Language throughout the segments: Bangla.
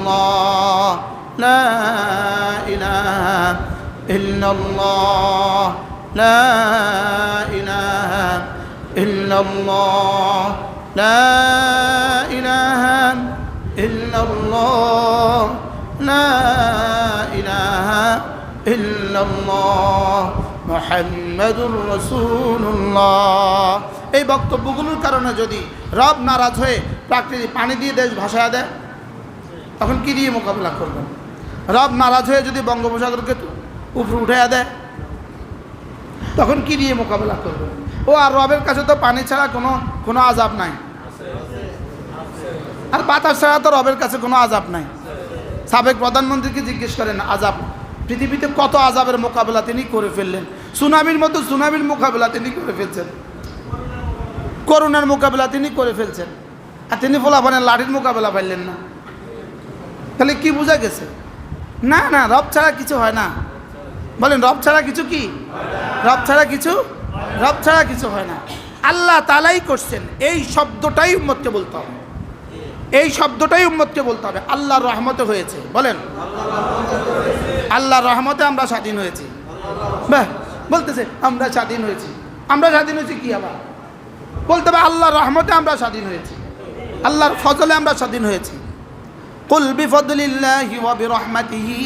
ইল্লাল্লাহ লা ইলাহা ইল্লাল্লাহ লা ইলাহা ইল্লাল্লাহ লা ইলাহা ইল্লাল্লাহ লা ইলাহা ইল্লাল্লাহ মুহাম্মাদুর রাসূলুল্লাহ। এই বক্তব্যগুলোর কারণে যদি রব নারাজ হয়ে প্রাকৃতিক পানি দিয়ে দেশ ভাসায় দেয়, তখন কি দিয়ে মোকাবিলা করবেন? রব নারাজ হয়ে যদি বঙ্গোপসাগরকে উপরে উঠাইয়া দেয়, তখন কি দিয়ে মোকাবিলা করবেন? ও আর রবের কাছে তো পানি ছাড়া কোনো আযাব নাই, আর বাতাস ছাড়া তো রবের কাছে কোনো আযাব নাই। সাবেক প্রধানমন্ত্রীকে জিজ্ঞেস করেন, আযাব পৃথিবীতে কত আযাবের মোকাবিলা তিনি করে ফেললেন। সুনামির মতো সুনামির মোকাবিলা তিনি করে ফেলছেন, করোনার মোকাবিলা তিনি করে ফেলছেন, আর তিনি ফলাফানের লাঠির মোকাবিলা পাইলেন না। তাহলে কি বোঝা গেছে? না না, রব ছাড়া কিছু হয় না। বলেন, রব ছাড়া কিছু কি? রব ছাড়া কিছু হয় না। আল্লাহ তাআলাই করছেন, এই শব্দটাই উম্মতকে বলতে হবে, এই শব্দটাই উম্মতকে বলতে হবে। আল্লাহর রহমতে হয়েছে। বলেন, আল্লাহর রহমতে আমরা স্বাধীন হয়েছি। বাহ, বলতেছে আমরা স্বাধীন হয়েছি। আমরা স্বাধীন হয়েছি কি? আবার বলতে হবে আল্লাহর রহমতে আমরা স্বাধীন হয়েছি, আল্লাহর ফজলে আমরা স্বাধীন হয়েছি। কুল বিফদলিল্লাহি ওয়া বিরহমাতিহি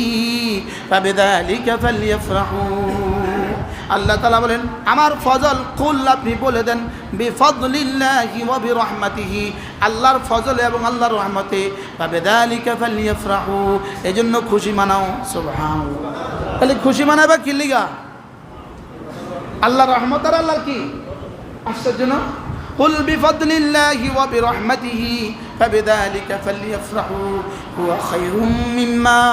ফাবিযালিকা ফালইফরাহু। আল্লাহ তাআলা বলেন আমার ফজল, কুল আপনি বলে দেন, বিফদলিল্লাহি ওয়া বিরহমাতিহি, আল্লাহর ফজলে এবং আল্লাহর রহমতে, ফাবিযালিকা ফালইফরাহু, এজন্য খুশি মানাও। সুবহানাল্লাহ। তাহলে খুশি মানাবা কি লিগা? আল্লাহর রহমত আর আল্লাহর কি? আশ্চর্য না? কুল বিফদলিল্লাহি ওয়া বিরহমাতিহি ফাবিযালিকা ফালইফরাহু হুয়া খায়রুম মিম্মা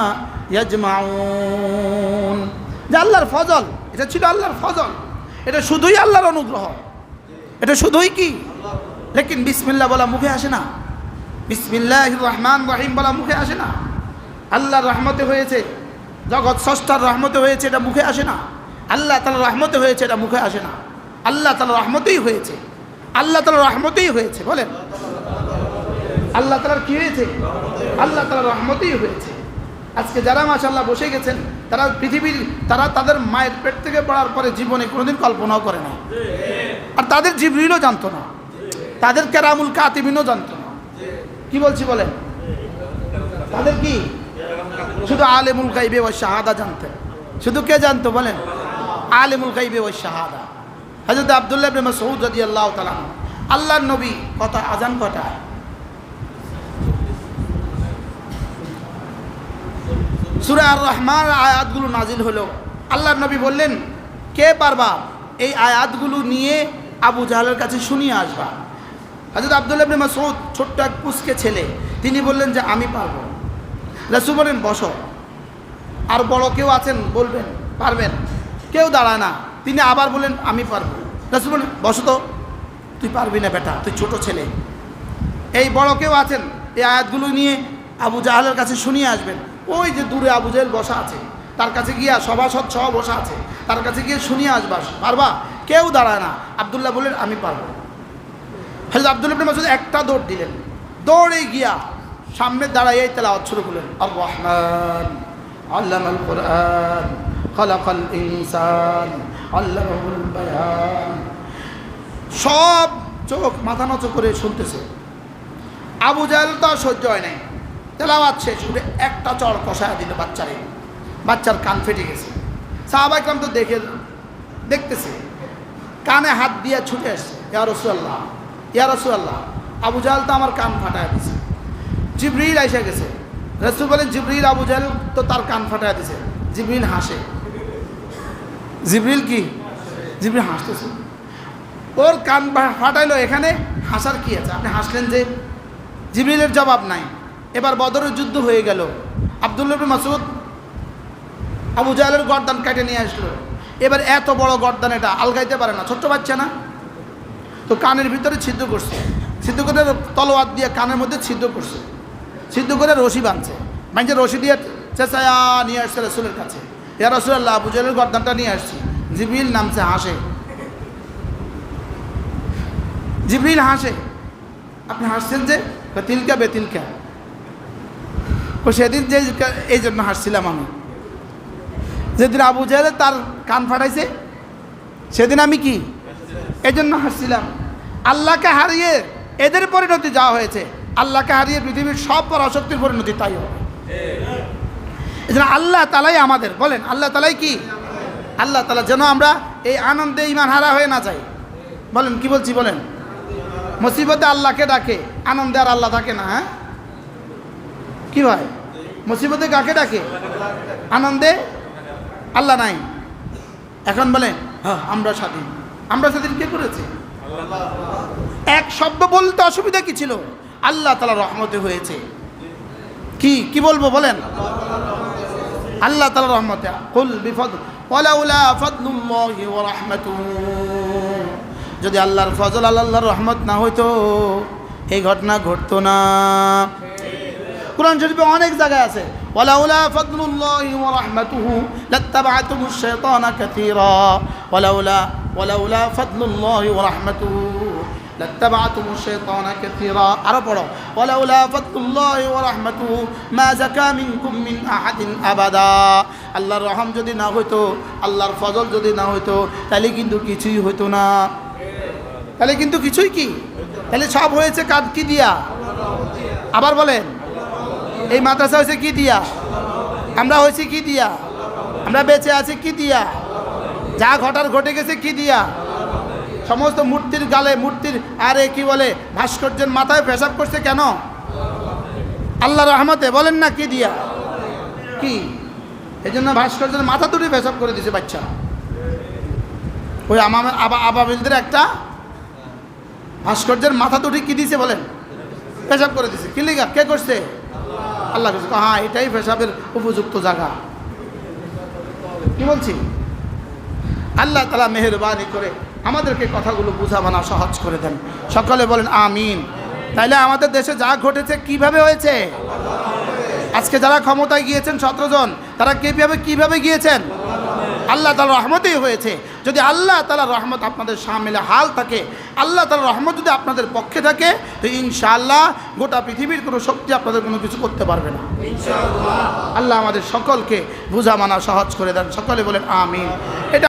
ইয়াজমাউন। যে আল্লাহর ফজল, এটা ছিল আল্লাহর ফজল, এটা শুধুই আল্লাহর অনুগ্রহ, এটা শুধুই কি? লেকিন বিসমিল্লাহ বলা মুখে আসে না, বিসমিল্লাহির রহমানির রহিম বলা মুখে আসে না। আল্লাহর রহমতে হয়েছে, জগৎ স্রষ্টার রহমতে হয়েছে, এটা মুখে আসে না। আল্লাহ তাআলার রহমতে হয়েছে, এটা মুখে আসে না। আল্লাহ তাআলার রহমতেই হয়েছে, আল্লাহ তাআলার রহমতেই হয়েছে। বলেন, আল্লাহ তাআলার কি হয়েছে? আল্লাহ তাআলার রহমতেই হয়েছে। আজকে যারা মাশাআল্লাহ বসে গেছেন, তারা পৃথিবীর, তারা তাদের মায়ের পেট থেকে পড়ার পরে জীবনে কোনোদিন কল্পনাও করে না, আর তাদের জিবরিলও জানতো না, তাদের কেরামুল কাতিবিনও জানতো না। কি বলছি বলেন? তাদের কি? শুধু আলেমুল গায়বে ওয়াশ শাহাদা জানতেন। শুধু কে জানতো? বলেন, আলেমুল গায়বে ওয়াশ শাহাদা। হযরত আব্দুল্লাহ ইবনে মাসউদ রাদিয়াল্লাহু তাআলা, আল্লাহর নবী কত আজান কটায়? সূরা আর রহমান আয়াতগুলো নাজিল হলো, আল্লাহর নবী বললেন কে পারবা এই আয়াতগুলো নিয়ে আবু জাহলের কাছে শুনিয়ে আসবা। হযরত আব্দুল্লাহ ইবনে মাসউদ ছোট্ট এক পুচকে ছেলে, তিনি বললেন যে আমি পারবো। রাসূল বলেন বসো। আর বড় কেউ আছেন বলবেন পারবেন? কেউ দাঁড়ায় না। তিনি আবার বলেন আমি পারবো। রাসূল বলেন বসো তো, তুই পারবি না বেটা, তুই ছোট ছেলে। এই বড় কেউ আছেন এই আয়াতগুলো নিয়ে আবু জাহলের কাছে শুনিয়ে আসবেন। ওই যে দূরে আবু জাহেল বসা আছে, তার কাছে গিয়া সভাসদ সহ বসা আছে, তার কাছে গিয়ে শুনিয়ে আসবা। পারবা? কেউ দাঁড়ায় না। আব্দুল্লাহ বললেন আমি পারবো। হযরত আব্দুল্লাহ ইবনে মাসউদ একটা দৌড় দিলেন, দৌড়ে গিয়া সামনে দাঁড়াইয়াই তেলাওয়াত শুরু করলেন, আর রহমান আল্লামাল কুরআন খালাকাল ইনসান আল্লামাহুল বায়ান। সব চোখ মাথা নত করে শুনতেছে। আবু জাহেল তো সহ্য হয় নাই, তেলাওয়াত শেষ করে একটা চড় কষায় দিল বাচ্চারে, বাচ্চার কান ফেটে গেছে। সাহাবা ইকরাম তো দেখতেছে, কানে হাত দিয়ে ছুটে আসছে, ইয়া রাসূলুল্লাহ, ইয়া রাসূলুল্লাহ, আবু জাহেল তো আমার কান ফাটায় দিছে। জিবরিল এসে গেছে। রাসূল বলেন জিবরিল আবু জাহেল তো তার কান ফাটায় দিছে। জিবরিল হাসে। জিবরিল কি? জিবরিল হাসতেছে। ওর কান ফাটাইলো, এখানে হাসার কি আছে? আপনি হাসলেন যে। জিবরিলের জবাব নাই। এবার বদরের যুদ্ধ হয়ে গেল। আব্দুল্লাহ ইবনে মাসউদ আবু জাহেলের গর্দান কেটে নিয়ে আসলো। এবার এত বড় গর্দান, এটা আলগাইতে পারে না, ছোট্ট বাচ্চা না, তো কানের ভিতরে ছিদ্র করছে, ছিদ্র করে তলোয়ার দিয়ে কানের মধ্যে ছিদ্র করছে, ছিদ্র করে রশি বাঁধছে, বাঁধছে রশি দিয়ে চেঁচায়া নিয়ে আসছে রাসূলের কাছে। ইয়া রাসূলুল্লাহ, আবু জাহেলের গর্দানটা নিয়ে আসছি। জিবরিল নামছে, হাসে। জিবরিল হাসে। আপনি হাসছেন যে? তিলকা বেতিলকা। ও সেদিন যে এই জন্য হাসছিলাম আমি, যেদিন আবু জাহেল তার কান ফাটাইছে সেদিন আমি কি এই জন্য হাসছিলাম। আল্লাহকে হারিয়ে এদের পরিণতি যা হয়েছে, আল্লাহকে হারিয়ে পৃথিবীর সব পরাশক্তির পরিণতি তাই হবে। এই জন্য আল্লাহ তালাই আমাদের, বলেন আল্লাহ তালাই কি, আল্লাহ তালা যেন আমরা এই আনন্দে ইমান হারা হয়ে না যাই। বলেন কি বলছি বলেন, মুসিবতে আল্লাহকে ডাকে, আনন্দে আর আল্লাহ থাকে না। হ্যাঁ কি ভাই, মুসিবতে কাকে ডাকে, আনন্দে আল্লাহ নাই। এখন বলেন হ্যাঁ আমরা স্বাধীন, আমরা স্বাধীন কে করেছে? এক শব্দ বলতে অসুবিধা কি ছিল? আল্লাহ তাআলার রহমতে হয়েছে। কি কি বলবো বলেন, আল্লাহ তাআলার রহমতে। কুল বিফাদল ওয়ালাউলা ফাদলুল্লাহি ওয়া রাহমাতুহু, যদি আল্লাহর ফজল আল্লাহর রহমত না হইতো এই ঘটনা ঘটতো না। কুরআন শরীফে অনেক জায়গায় আছে ওয়ালাউলা ফাদলুল্লাহি ওয়া রাহমাতুহু লাত্তাবা'তুমুশ শাইতানা কাসীরা, ওয়ালাউলা ফাদলুল্লাহি ওয়া রাহমাতুহু লাত্তাবা'তুমুশ শাইতানা কাসীরা। আরো পড়ো ওয়ালাউলা ফাদলুল্লাহি ওয়া রাহমাতুহু মা যাকা মিনকুম মিন আহাদিন আবাদা। আল্লাহর রহম যদি না হইতো, আল্লাহর ফজল যদি না হইতো, তাহলে কিন্তু কিছুই হইতো না। তাহলে কিন্তু কিছুই কি, তাহলে সব হয়েছে কাজ কি দিয়া? আবার বলেন, এই মাদ্রাসা হয়েছে কি দিয়া? আমরা হয়েছি কি দিয়া? আমরা বেঁচে আছি কি দিয়া? যা ঘটার ঘটে গেছে কি দিয়া? সমস্ত মূর্তির গালে, মূর্তির আরে কি বলে ভাস্কর্যের মাথায় পেশাব করছে কেন? আল্লাহ রহমতে, বলেন না কি দিয়া? কি এই জন্য ভাস্কর্যের মাথা দুটি পেশাব করে দিয়েছে বাচ্চা। ওই আবাবিলদের একটা ভাস্কর্যের মাথা দুটি কি দিয়েছে বলেন? পেশাব করে দিয়েছে। কি লিগা? কে করছে? আল্লাহ করছে। হ্যাঁ এটাই পেশাবের উপযুক্ত জায়গা। কি বলছি? আল্লাহ তাআলা মেহেরবানি করে আমাদেরকে কথাগুলো বুঝাবানা সহজ করে দেন। সকলে বলেন আমিন। তাইলে আমাদের দেশে যা ঘটেছে কিভাবে হয়েছে? আজকে যারা ক্ষমতায় গিয়েছেন 17 জন, তারা কিভাবে গিয়েছেন? আল্লাহ তাআলার রহমতেই হয়েছে। যদি আল্লাহ তাআলার রহমত আপনাদের সামনে হাল থাকে, আল্লাহ তাআলার রহমত যদি আপনাদের পক্ষে থাকে, তো ইনশাআল্লাহ গোটা পৃথিবীর কোনো শক্তি আপনাদের কোনো কিছু করতে পারবে না ইনশাআল্লাহ। আল্লাহ আমাদের সকলকে বুঝা মানা সহজ করে দেন। সকলে বলেন আমিন। এটা